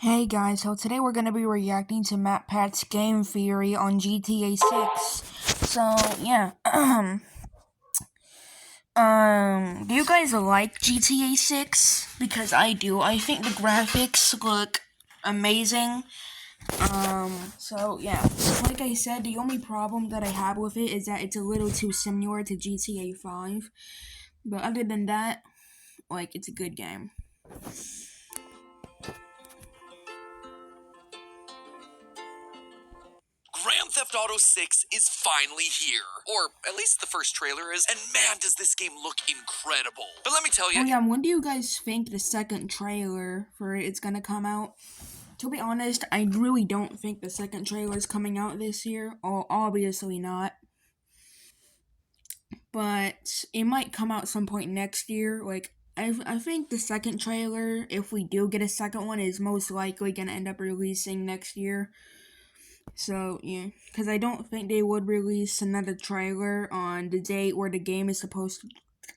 Hey guys, so today we're gonna be reacting to MatPat's game theory on GTA 6. So yeah, do you guys like GTA 6? Because I do. I think the graphics look amazing. So yeah, like I said, the only problem that I have with it is that it's a little too similar to GTA 5. But other than that, like, it's a good game. Grand Theft Auto 6 is finally here. Or at least the first trailer is, and man, does this game look incredible. But let me tell you. Oh yeah, when do you guys think the second trailer for it's gonna come out? To be honest, I really don't think the second trailer is coming out this year. Obviously not. But it might come out some point next year. I think the second trailer, if we do get a second one, is most likely gonna end up releasing next year. So, yeah. Because I don't think they would release another trailer on the date where the game is supposed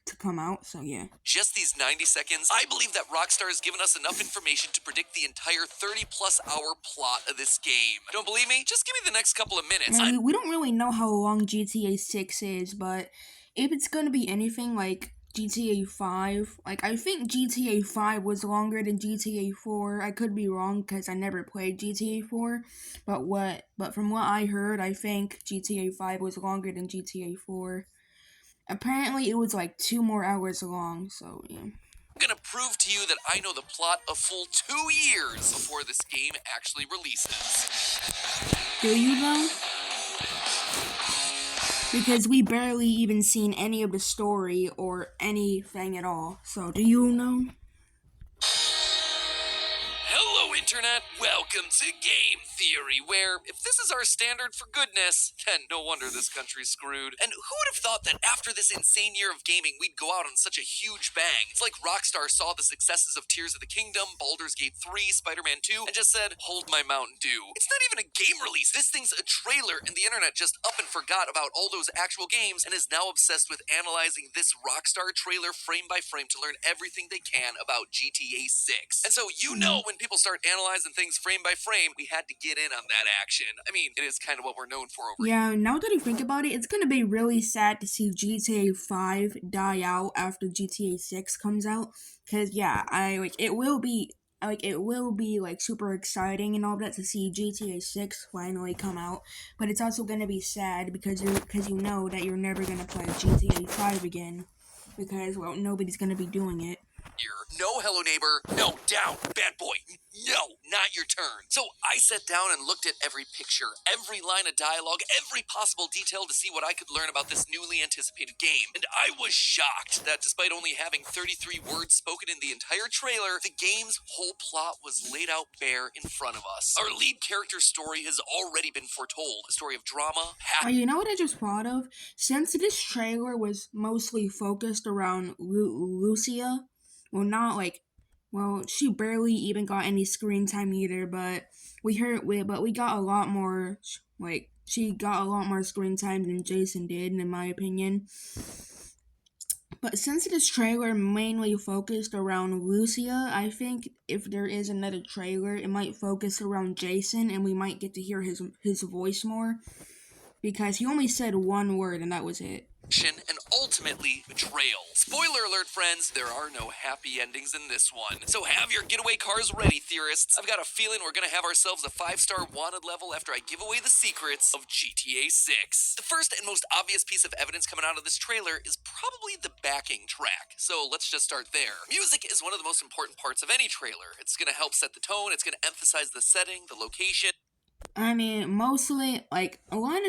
to come out, so yeah. Just these 90 seconds, I believe that Rockstar has given us enough information to predict the entire 30-plus hour plot of this game. Don't believe me? Just give me the next couple of minutes. I mean, we don't really know how long GTA 6 is, but if it's gonna be anything like GTA 5, like, I think GTA 5 was longer than GTA 4. I could be wrong because I never played GTA 4, but from what I heard, I think GTA 5 was longer than GTA 4. Apparently, it was like 2 more hours long, so yeah. I'm gonna prove to you that I know the plot a full 2 years before this game actually releases. Do you know? Because we barely even seen any of the story or anything at all. So, do you know? Hello, Internet! Welcome to Game Theory, where if this is our standard for goodness, then no wonder this country's screwed. And who would have thought that after this insane year of gaming, we'd go out on such a huge bang? It's like Rockstar saw the successes of Tears of the Kingdom, Baldur's Gate 3, Spider-Man 2, and just said, hold my Mountain Dew. It's not even a game release. This thing's a trailer, and the internet just up and forgot about all those actual games and is now obsessed with analyzing this Rockstar trailer frame by frame to learn everything they can about GTA 6. And so you know when people start analyzing things frame by frame, we had to get in on that action. I mean, it is kind of what we're known for over here. Yeah, now that I think about it, it's gonna be really sad to see GTA 5 die out after GTA 6 comes out. Cause yeah, it will be like super exciting and all that to see GTA 6 finally come out, but it's also gonna be sad because you know that you're never gonna play GTA 5 again because, well, nobody's gonna be doing it. No, hello neighbor. No, down. Bad boy. No, not your turn. So I sat down and looked at every picture, every line of dialogue, every possible detail to see what I could learn about this newly anticipated game. And I was shocked that despite only having 33 words spoken in the entire trailer, the game's whole plot was laid out bare in front of us. Our lead character's story has already been foretold. A story of drama, You know what I just thought of? Since this trailer was mostly focused around Lucia, well, not like, well, she barely even got any screen time either. But we got a lot more. Like, she got a lot more screen time than Jason did, in my opinion. But since this trailer mainly focused around Lucia, I think if there is another trailer, it might focus around Jason, and we might get to hear his voice more. Because he only said one word, and that was it. and ultimately betrayal. Spoiler alert, friends, there are no happy endings in this one. So have your getaway cars ready, theorists. I've got a feeling we're gonna have ourselves a 5-star wanted level after I give away the secrets of GTA 6. The first and most obvious piece of evidence coming out of this trailer is probably the backing track. So let's just start there. Music is one of the most important parts of any trailer. It's gonna help set the tone, it's gonna emphasize the setting, the location. I mean, mostly, like, a lot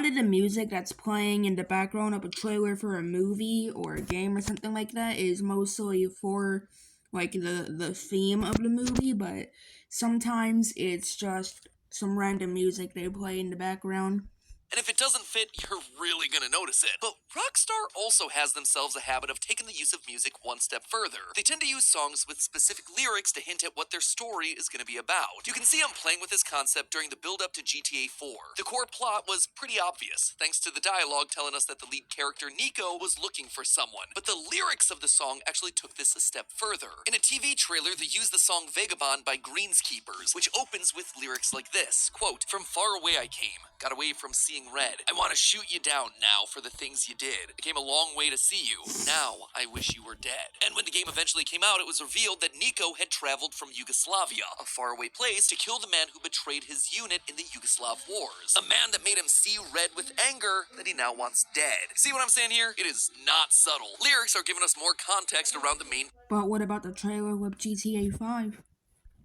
of the music that's playing in the background of a trailer for a movie or a game or something like that is mostly for, like, the theme of the movie, but sometimes it's just some random music they play in the background. And if it doesn't fit, you're really gonna notice it. But Rockstar also has themselves a habit of taking the use of music one step further. They tend to use songs with specific lyrics to hint at what their story is gonna be about. You can see them playing with this concept during the build-up to GTA 4. The core plot was pretty obvious, thanks to the dialogue telling us that the lead character Nico was looking for someone. But the lyrics of the song actually took this a step further. In a TV trailer, they used the song Vagabond by Greenskeepers, which opens with lyrics like this, quote, "From far away I came, got away from seeing red. I want to shoot you down now for the things you did. I came a long way to see you. Now I wish you were dead." And when the game eventually came out, it was revealed that Nico had traveled from Yugoslavia, a faraway place, to kill the man who betrayed his unit in the Yugoslav wars. A man that made him see red with anger that he now wants dead. See what I'm saying here? It is not subtle. Lyrics are giving us more context around the main But what about the trailer with GTA 5?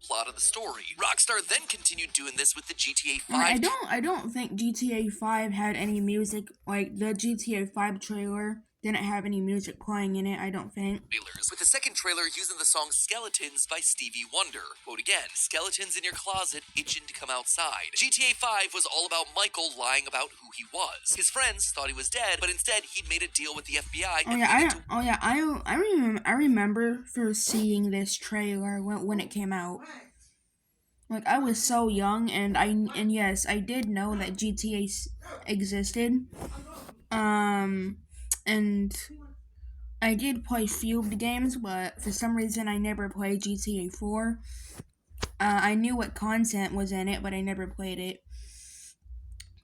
plot of the story. Rockstar then continued doing this with the GTA 5 I don't think GTA 5 had any music. Like, the GTA 5 trailer didn't have any music playing in it, I don't think. trailers, with the second trailer using the song Skeletons by Stevie Wonder. Quote again, "Skeletons in your closet, itching to come outside." GTA 5 was all about Michael lying about who he was. His friends thought he was dead, but instead he'd made a deal with the FBI. I remember first seeing this trailer when it came out. Like, I was so young, and yes, I did know that GTA existed. And I did play few of the games, but for some reason I never played GTA 4. I knew what content was in it, but I never played it.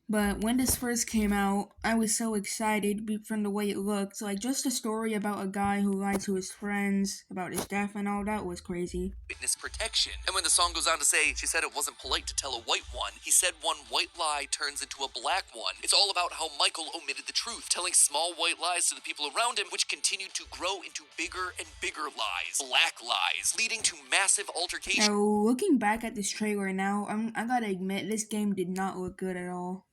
But when this first came out, I was so excited from the way it looked. Like, just a story about a guy who lied to his friends about his death and all that was crazy. Witness protection. And when the song goes on to say, she said it wasn't polite to tell a white one, he said one white lie turns into a black one. It's all about how Michael omitted the truth, telling small white lies to the people around him, which continued to grow into bigger and bigger lies, black lies, leading to massive altercations. Now, looking back at this trailer now, I gotta admit, this game did not look good at all.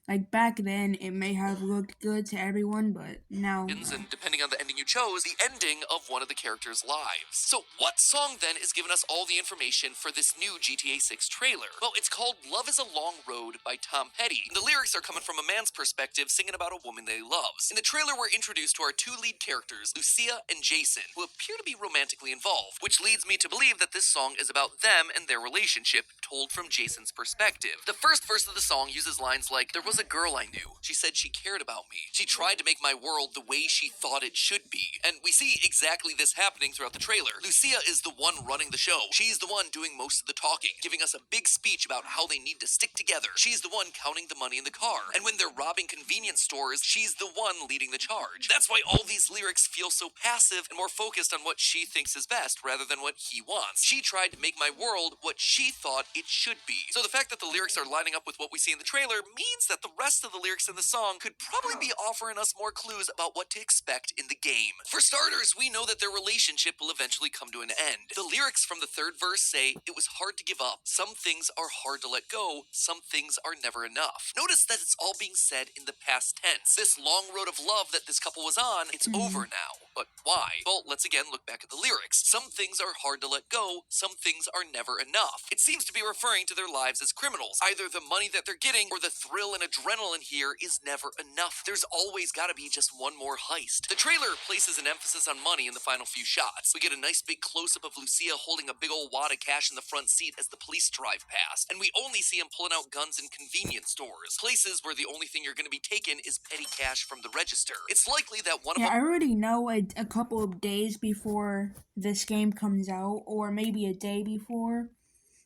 Like, back then, it may have looked good to everyone, but now... And depending on the ending you chose, the ending of one of the characters' lives. So what song then is giving us all the information for this new GTA 6 trailer? Well, it's called Love is a Long Road by Tom Petty. And the lyrics are coming from a man's perspective, singing about a woman that he loves. In the trailer, we're introduced to our two lead characters, Lucia and Jason, who appear to be romantically involved, which leads me to believe that this song is about them and their relationship, told from Jason's perspective. The first verse of the song uses lines like, "There was a girl I knew. She said she cared about me. She tried to make my world the way she thought it should be." And we see exactly this happening throughout the trailer. Lucia is the one running the show. She's the one doing most of the talking, giving us a big speech about how they need to stick together. She's the one counting the money in the car. And when they're robbing convenience stores, she's the one leading the charge. That's why all these lyrics feel so passive and more focused on what she thinks is best rather than what he wants. She tried to make my world what she thought it should be. So the fact that the lyrics are lining up with what we see in the trailer means that the rest of the lyrics in the song could probably be offering us more clues about what to expect in the game. For starters, we know that their relationship will eventually come to an end. The lyrics from the third verse say, "It was hard to give up. Some things are hard to let go. Some things are never enough." Notice that it's all being said in the past tense. This long road of love that this couple was on, it's over now. But why? Well, let's again look back at the lyrics. Some things are hard to let go. Some things are never enough. It seems to be referring to their lives as criminals. Either the money that they're getting or the thrill and adrenaline here is never enough. There's always got to be just one more heist. The trailer places an emphasis on money in the final few shots. We get a nice big close-up of Lucia holding a big old wad of cash in the front seat as the police drive past. And we only see him pulling out guns in convenience stores. Places where the only thing you're going to be taken is petty cash from the register. It's likely that one of I already know a couple of days before this game comes out, or maybe a day before,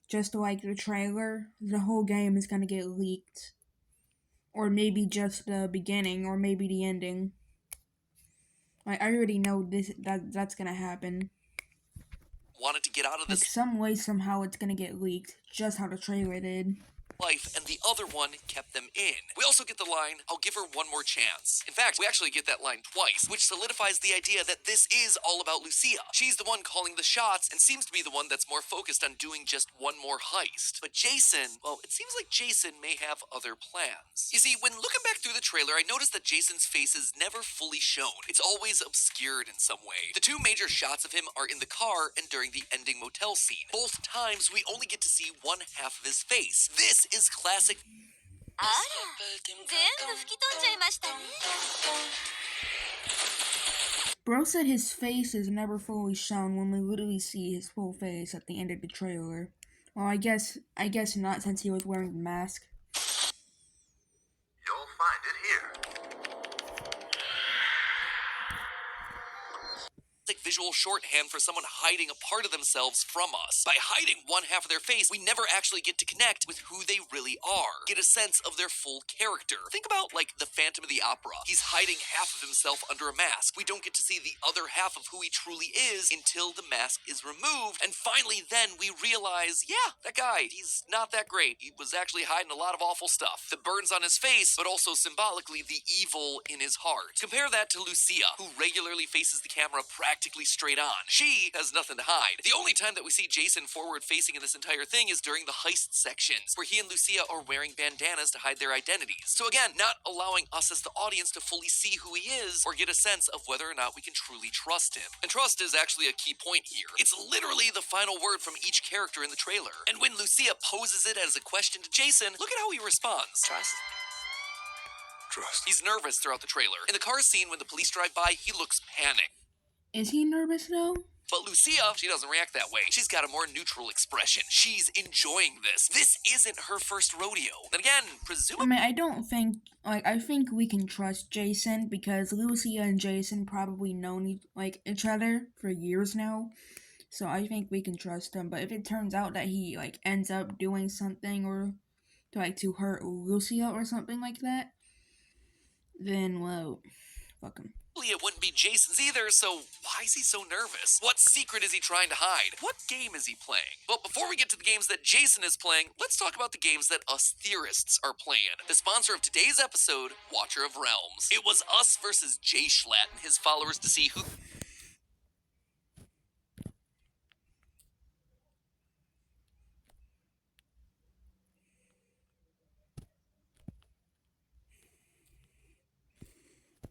just like the trailer, the whole game is gonna get leaked. Or maybe just the beginning, or maybe the ending. I already know that's gonna happen. wanted to get out of this Like, some way, somehow, it's gonna get leaked, just how the trailer did. life, and the other one kept them in. We also get the line, "I'll give her one more chance." In fact, we actually get that line twice, which solidifies the idea that this is all about Lucia. She's the one calling the shots and seems to be the one that's more focused on doing just one more heist. But Jason, well, it seems like Jason may have other plans. You see, when looking back through the trailer, I noticed that Jason's face is never fully shown. It's always obscured in some way. The two major shots of him are in the car and during the ending motel scene. Both times, we only get to see one half of his face. This is classic あら、全部吹き飛んじゃいましたね。 Bro said his face is never fully shown when we literally see his full face at the end of the trailer. Well, I guess not, since he was wearing the mask. You'll find it here. Like visual shorthand for someone hiding a part of themselves from us. By hiding one half of their face, we never actually get to connect with who they really are, get a sense of their full character. Think about like the Phantom of the Opera. He's hiding half of himself under a mask. We don't get to see the other half of who he truly is until the mask is removed, and finally then we realize, yeah, that guy, he's not that great. He was actually hiding a lot of awful stuff. The burns on his face, but also symbolically the evil in his heart. Compare that to Lucia, who regularly faces the camera practically straight on. She has nothing to hide. The only time that we see Jason forward facing in this entire thing is during the heist sections, where he and Lucia are wearing bandanas to hide their identities. So again, not allowing us as the audience to fully see who he is or get a sense of whether or not we can truly trust him. And trust is actually a key point here. It's literally the final word from each character in the trailer. And when Lucia poses it as a question to Jason, look at how he responds. Trust. He's nervous throughout the trailer. In the car scene, when the police drive by, he looks panicked. Is he nervous though? But Lucia, she doesn't react that way. She's got a more neutral expression. She's enjoying this. This isn't her first rodeo. And again, I presumably... mean, I think we can trust Jason because Lucia and Jason probably known each other for years now. So I think we can trust him. But if it turns out that he ends up doing something or to hurt Lucia or something like that, then well, fuck him. It wouldn't be Jason's either, so why is he so nervous? What secret is he trying to hide? What game is he playing? But before we get to the games that Jason is playing, let's talk about the games that us theorists are playing. The sponsor of today's episode, Watcher of Realms. It was us versus Jay Schlatt and his followers to see who...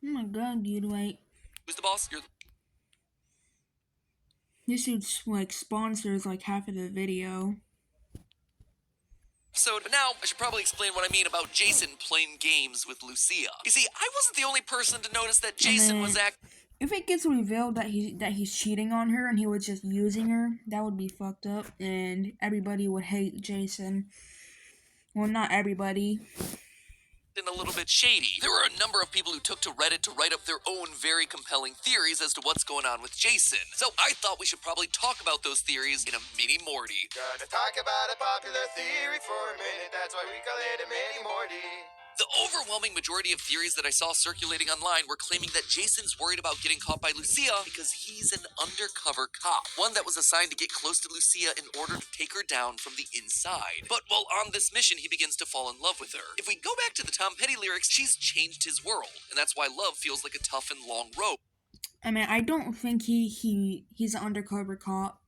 Oh my god, dude, Who's the boss? You're... This dude sponsors half of the video. So now I should probably explain what I mean about Jason playing games with Lucia. You see, I wasn't the only person to notice that Jason was If it gets revealed that he's cheating on her and he was just using her, that would be fucked up, and everybody would hate Jason. Well, not everybody. And a little bit shady. There were a number of people who took to Reddit to write up their own very compelling theories as to what's going on with Jason. So I thought we should probably talk about those theories in a mini Morty. Gonna talk about a popular theory for a minute. That's why we call it a mini Morty. The overwhelming majority of theories that I saw circulating online were claiming that Jason's worried about getting caught by Lucia because he's an undercover cop, one that was assigned to get close to Lucia in order to take her down from the inside. But while on this mission, he begins to fall in love with her. If we go back to the Tom Petty lyrics, she's changed his world, and that's why love feels like a tough and long road. I mean, I don't think he's an undercover cop.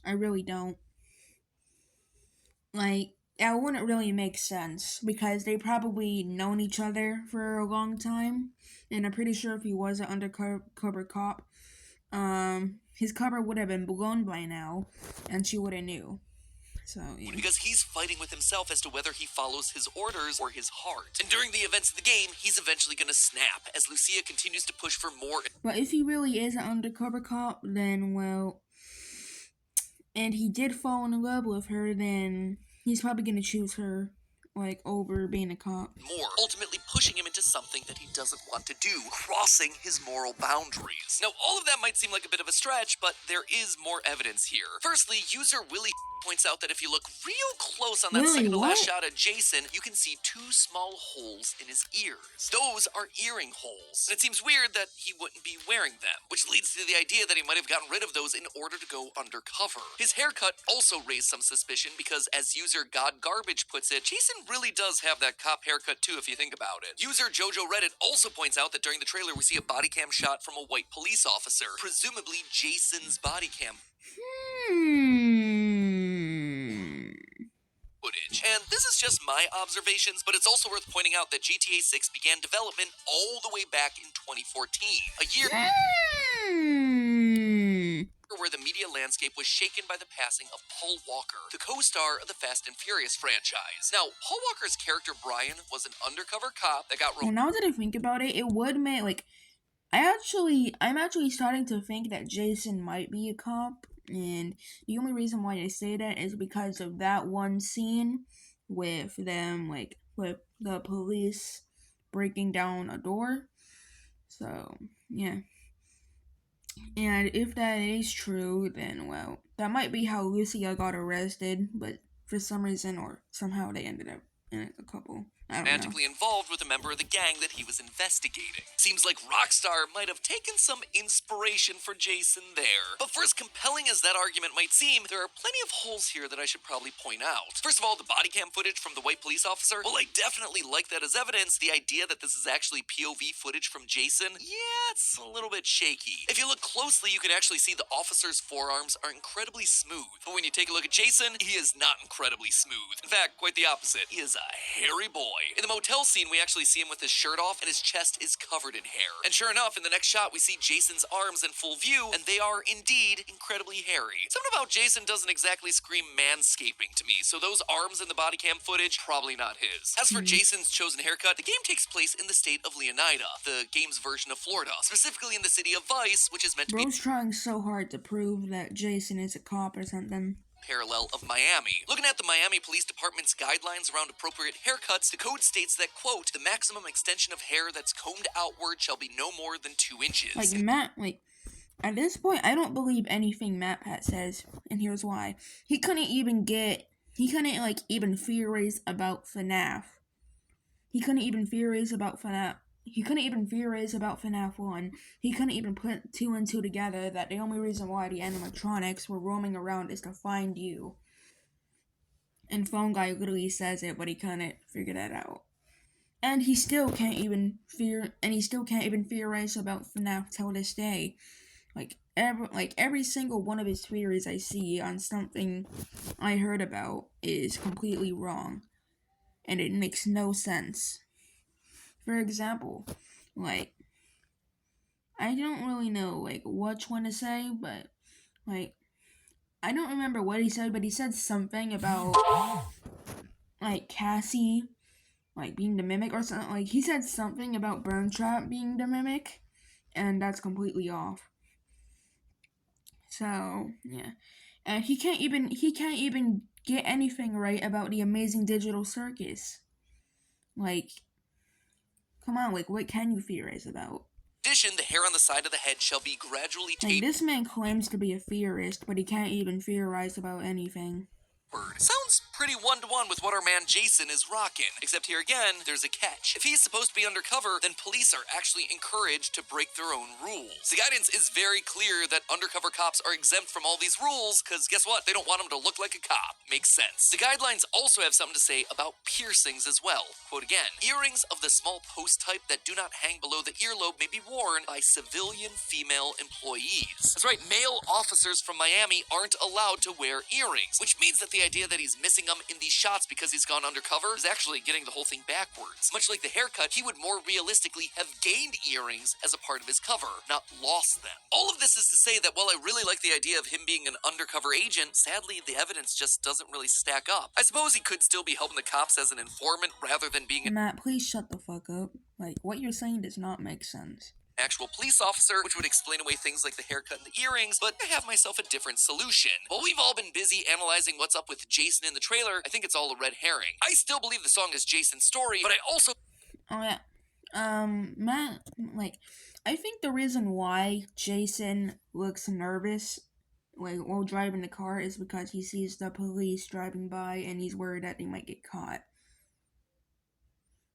I really don't. That wouldn't really make sense because they probably known each other for a long time, and I'm pretty sure if he was an undercover cop, his cover would have been blown by now, and she would have knew. So yeah. Because he's fighting with himself as to whether he follows his orders or his heart. And during the events of the game, he's eventually gonna snap as Lucia continues to push for more. But if he really is an undercover cop, then well, and he did fall in love with her, then he's probably gonna choose her, over being a cop. More, ultimately pushing him into something that he doesn't want to do, crossing his moral boundaries. Now, all of that might seem like a bit of a stretch, but there is more evidence here. Firstly, user Willie points out that if you look real close on that second to last shot at Jason, you can see two small holes in his ears. Those are earring holes. And it seems weird that he wouldn't be wearing them, which leads to the idea that he might have gotten rid of those in order to go undercover. His haircut also raised some suspicion because, as user God Garbage puts it, Jason really does have that cop haircut too if you think about it. User Jojo Reddit also points out that during the trailer we see a body cam shot from a white police officer, presumably Jason's body cam footage. And this is just my observations, but it's also worth pointing out that GTA 6 began development all the way back in 2014, a year where the media media landscape was shaken by the passing of Paul Walker, the co-star of the Fast and Furious franchise. Now, Paul Walker's character Brian was an undercover cop that got Well, now that I think about it, it would make, like, I'm actually starting to think that Jason might be a cop, and the only reason why I say that is because of that one scene with them, like, with the police breaking down a door. So, yeah. And if that is true, then, well, that might be how Lucia got arrested, but for some reason or somehow they ended up in a couple. I don't know. romantically involved with a member of the gang that he was investigating. Seems like Rockstar might have taken some inspiration for Jason there. But for as compelling as that argument might seem, there are plenty of holes here that I should probably point out. First of all, the body cam footage from the white police officer, well, I definitely like that as evidence. The idea that this is actually POV footage from Jason, yeah, it's a little bit shaky. If you look closely, you can actually see the officer's forearms are incredibly smooth. But when you take a look at Jason, he is not incredibly smooth. In fact, quite the opposite. He is a hairy boy. In the motel scene, we actually see him with his shirt off and his chest is covered in hair. And sure enough, in the next shot, we see Jason's arms in full view, and they are indeed incredibly hairy. Something about Jason doesn't exactly scream manscaping to me, so those arms in the body cam footage, probably not his. As for Jason's chosen haircut, the game takes place in the state of Leonida, the game's version of Florida, specifically in the city of Vice, which is meant to be Bro's trying so hard to prove that Jason is a cop or something. parallel of Miami. Looking at the Miami Police Department's guidelines around appropriate haircuts, the code states that, quote, the maximum extension of hair that's combed outward shall be no more than 2 inches. Like, Matt, like, at this point, I don't believe anything Matt Pat says, and here's why. He couldn't, even theorize about FNAF. He couldn't even theorize about FNAF 1. He couldn't even put 2 and 2 together that the only reason why the animatronics were roaming around is to find you. And Phone Guy literally says it, but he couldn't figure that out. And he still can't even theorize about FNAF till this day. Every single one of his theories I see on something I heard about is completely wrong. And it makes no sense. For example, I don't really know, which one to say, but, I don't remember what he said, but he said something about, Cassie, being the Mimic or something. He said something about Burntrap being the Mimic, and that's completely off. So, yeah. And he can't even get anything right about the Amazing Digital Circus. Come on, what can you theorize about? In addition, the hair on the side of the head shall be gradually tapered. This man claims to be a theorist, but he can't even theorize about anything. Sounds pretty one-to-one with what our man Jason is rocking. Except here again, there's a catch. If he's supposed to be undercover, then police are actually encouraged to break their own rules. The guidance is very clear that undercover cops are exempt from all these rules, because guess what? They don't want them to look like a cop. Makes sense. The guidelines also have something to say about piercings as well. Quote again, earrings of the small post type that do not hang below the earlobe may be worn by civilian female employees. That's right, male officers from Miami aren't allowed to wear earrings, which means that the idea that he's missing them in these shots because he's gone undercover is actually getting the whole thing backwards. Much like the haircut, he would more realistically have gained earrings as a part of his cover, not lost them. All of this is to say that while I really like the idea of him being an undercover agent, sadly the evidence just doesn't really stack up. I suppose he could still be helping the cops as an informant rather than being an Matt, please shut the fuck up. What you're saying does not make sense. actual police officer, which would explain away things like the haircut and the earrings, but I have myself a different solution. While we've all been busy analyzing what's up with Jason in the trailer, I think it's all a red herring. I still believe the song is Jason's story, but I also... Oh, yeah. Matt, I think the reason why Jason looks nervous, while driving the car is because he sees the police driving by and he's worried that they might get caught.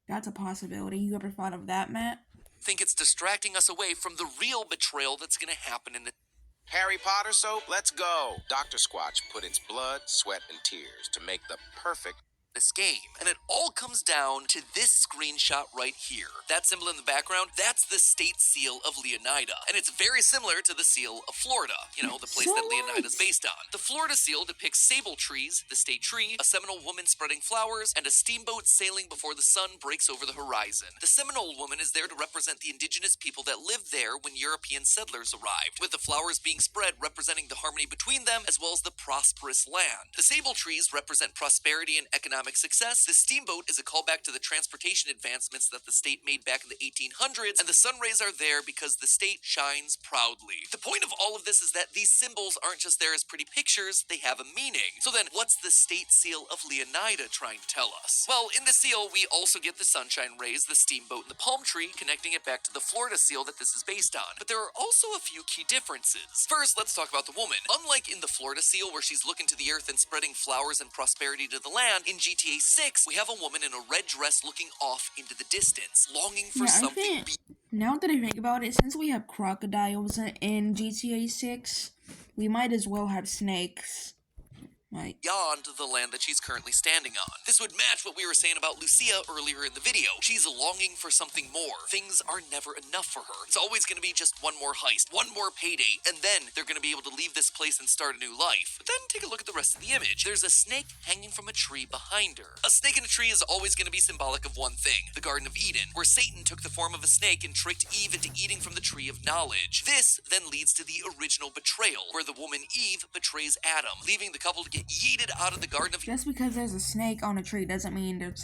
That's a possibility. You ever thought of that, Matt? think it's distracting us away from the real betrayal that's gonna happen in the... Harry Potter soap, let's go. Dr. Squatch put its blood, sweat, and tears to make the perfect this game. And it all comes down to this screenshot right here. That symbol in the background, that's the state seal of Leonida. And it's very similar to the seal of Florida, you know, the place So that Leonida's what? based on. The Florida seal depicts sable trees, the state tree, a Seminole woman spreading flowers, and a steamboat sailing before the sun breaks over the horizon. The Seminole woman is there to represent the indigenous people that lived there when European settlers arrived, with the flowers being spread representing the harmony between them as well as the prosperous land. The sable trees represent prosperity and economic success. The steamboat is a callback to the transportation advancements that the state made back in the 1800s, and the sun rays are there because the state shines proudly. The point of all of this is that these symbols aren't just there as pretty pictures, they have a meaning. So then, what's the state seal of Leonida trying to tell us? Well, in the seal, we also get the sunshine rays, the steamboat, and the palm tree, connecting it back to the Florida seal that this is based on. But there are also a few key differences. First, let's talk about the woman. Unlike in the Florida seal, where she's looking to the earth and spreading flowers and prosperity to the land, in GTA 6, we have a woman in a red dress looking off into the distance, longing for Yeah, I something think now that I think about it, since we have crocodiles in GTA 6, we might as well have snakes. Like, beyond the land that she's currently standing on. This would match what we were saying about Lucia earlier in the video. She's longing for something more. Things are never enough for her. It's always going to be just one more heist, one more payday, and then they're going to be able to leave this place and start a new life. But then take a look at the rest of the image. There's a snake hanging from a tree behind her. A snake in a tree is always going to be symbolic of one thing, the Garden of Eden, where Satan took the form of a snake and tricked Eve into eating from the tree of knowledge. This then leads to the original betrayal, where the woman Eve betrays Adam, leaving the couple to get yeeted out of the Garden of just because there's a snake on a tree doesn't mean they're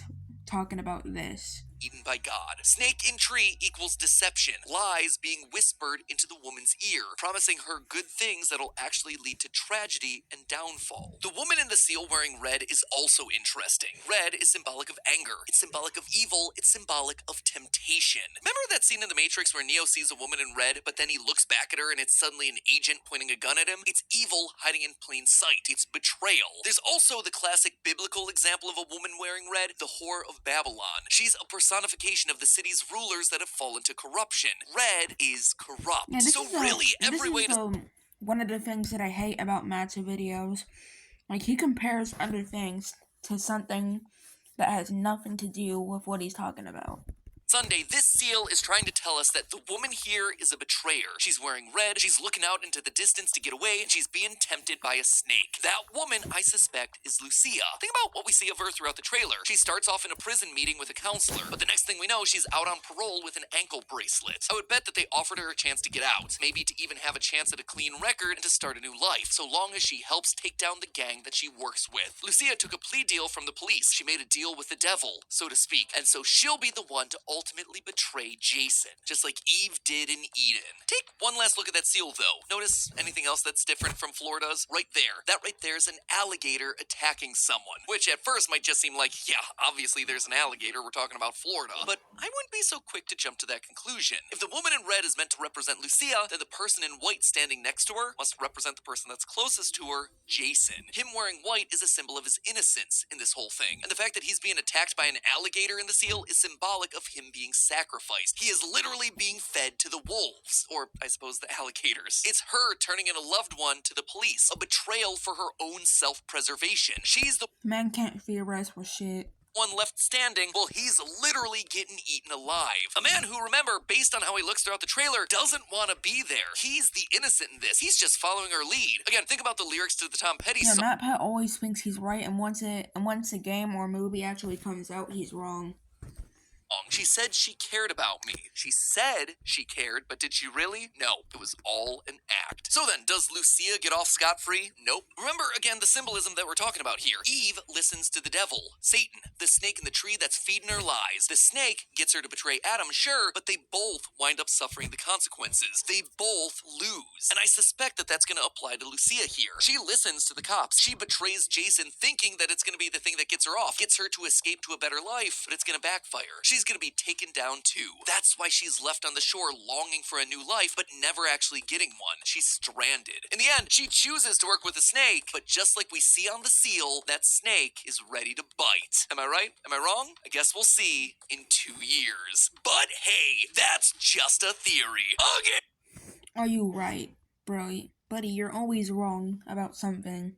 talking about this. Eden by God. Snake in tree equals deception. Lies being whispered into the woman's ear, promising her good things that'll actually lead to tragedy and downfall. The woman in the seal wearing red is also interesting. Red is symbolic of anger. It's symbolic of evil. It's symbolic of temptation. Remember that scene in The Matrix where Neo sees a woman in red, but then he looks back at her and it's suddenly an agent pointing a gun at him? It's evil hiding in plain sight. It's betrayal. There's also the classic biblical example of a woman wearing red, the whore of Babylon. She's a personification of the city's rulers that have fallen to corruption. Red is corrupt. Yeah, this So is really, every way to... one of the things that I hate about Matt's videos. Like, he compares other things to something that has nothing to do with what he's talking about. Sunday, this seal is trying to tell us that the woman here is a betrayer. She's wearing red, she's looking out into the distance to get away, and she's being tempted by a snake. That woman, I suspect, is Lucia. Think about what we see of her throughout the trailer. She starts off in a prison meeting with a counselor, but the next thing we know, she's out on parole with an ankle bracelet. I would bet that they offered her a chance to get out, maybe to even have a chance at a clean record and to start a new life, so long as she helps take down the gang that she works with. Lucia took a plea deal from the police. She made a deal with the devil, so to speak, and so she'll be the one to ultimately betray Jason, just like Eve did in Eden. Take one last look at that seal, though. Notice anything else that's different from Florida's? Right there. That right there is an alligator attacking someone, which at first might just seem like, yeah, obviously there's an alligator, we're talking about Florida. But I wouldn't be so quick to jump to that conclusion. If the woman in red is meant to represent Lucia, then the person in white standing next to her must represent the person that's closest to her, Jason. Him wearing white is a symbol of his innocence in this whole thing, and the fact that he's being attacked by an alligator in the seal is symbolic of him being sacrificed. He is literally being fed to the wolves, or I suppose the alligators. It's her turning in a loved one to the police, a betrayal for her own self-preservation. She's the Man can't theorize for shit. one left standing, while he's literally getting eaten alive. A man who, remember, based on how he looks throughout the trailer, doesn't want to be there. He's the innocent in this. He's just following her lead. Again, think about the lyrics to the Tom Petty Yeah, song. Matt Pat always thinks he's right, and once a game or movie actually comes out, he's wrong. She said she cared about me. She said she cared, but did she really? No, it was all an act. So then, does Lucia get off scot-free? Nope. Remember, again, the symbolism that we're talking about here. Eve listens to the devil, Satan, the snake in the tree that's feeding her lies. The snake gets her to betray Adam, sure, but they both wind up suffering the consequences. They both lose. And I suspect that that's going to apply to Lucia here. She listens to the cops. She betrays Jason thinking that it's going to be the thing that gets her off, gets her to escape to a better life, but it's going to backfire. She's going to be taken down too. That's why she's left on the shore longing for a new life, but never actually getting one. She's stranded. In the end, she chooses to work with the snake, but just like we see on the seal, that snake is ready to bite. Am I right? Am I wrong? I guess we'll see in 2 years. But hey, that's just a theory. Okay. Are you right, bro? Buddy, you're always wrong about something.